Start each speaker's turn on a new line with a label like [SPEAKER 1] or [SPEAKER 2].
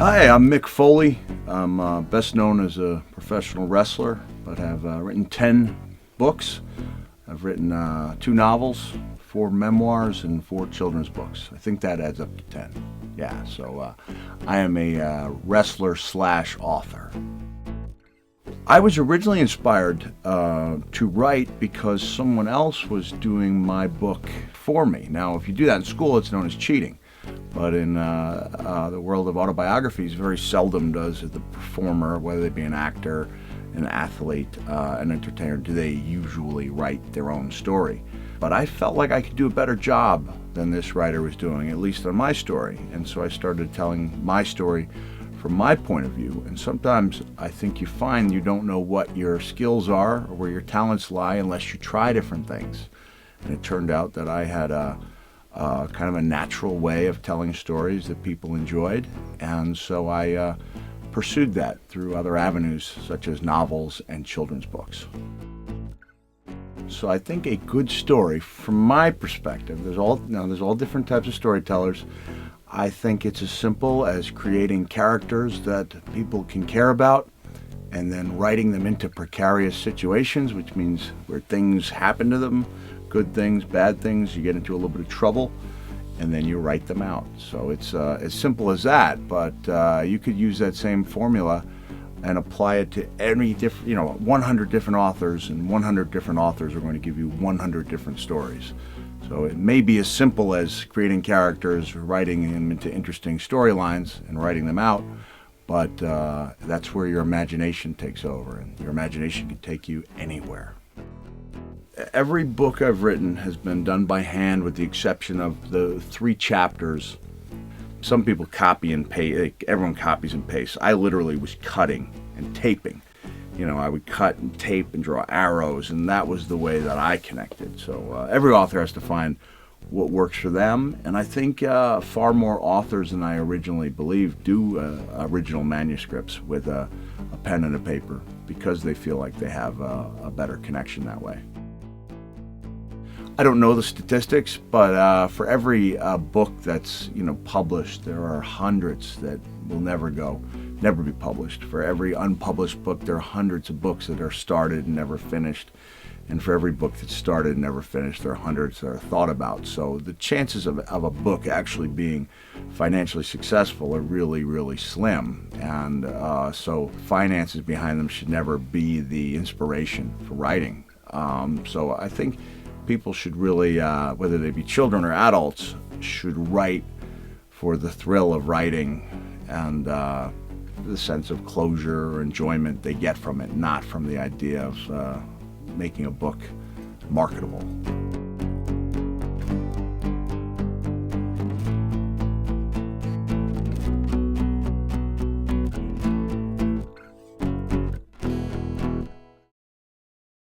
[SPEAKER 1] Hi, I'm Mick Foley. I'm best known as a professional wrestler, but have written 10 books. I've written 2 novels, 4 memoirs, and 4 children's books. I think that adds up to 10. Yeah, so I am a wrestler / author. I was originally inspired to write because someone else was doing my book for me. Now, if you do that in school, it's known as cheating. But in the world of autobiographies, very seldom does the performer, whether they be an actor, an athlete, an entertainer, do they usually write their own story. But I felt like I could do a better job than this writer was doing, at least on my story. And so I started telling my story from my point of view. And sometimes I think you find you don't know what your skills are or where your talents lie unless you try different things. And it turned out that I had kind of a natural way of telling stories that people enjoyed, and so I pursued that through other avenues such as novels and children's books. So I think a good story, from my perspective, there's all different types of storytellers. I think it's as simple as creating characters that people can care about and then writing them into precarious situations, which means where things happen to them, good things, bad things, you get into a little bit of trouble, and then you write them out. So it's as simple as that, but you could use that same formula and apply it to any different, 100 different authors, and 100 different authors are going to give you 100 different stories. So it may be as simple as creating characters, writing them into interesting storylines, and writing them out, but that's where your imagination takes over, and your imagination can take you anywhere. Every book I've written has been done by hand with the exception of the 3 chapters. Some people copy and paste, everyone copies and pastes. I literally was cutting and taping. I would cut and tape and draw arrows, and that was the way that I connected. So every author has to find what works for them, and I think far more authors than I originally believed do original manuscripts with a pen and a paper because they feel like they have a better connection that way. I don't know the statistics, but for every book that's published, there are hundreds that will never be published. For every unpublished book, there are hundreds of books that are started and never finished. And for every book that's started and never finished, there are hundreds that are thought about. So the chances of a book actually being financially successful are really, really slim. And so finances behind them should never be the inspiration for writing. So I think people should really, whether they be children or adults, should write for the thrill of writing and the sense of closure or enjoyment they get from it, not from the idea of making a book marketable.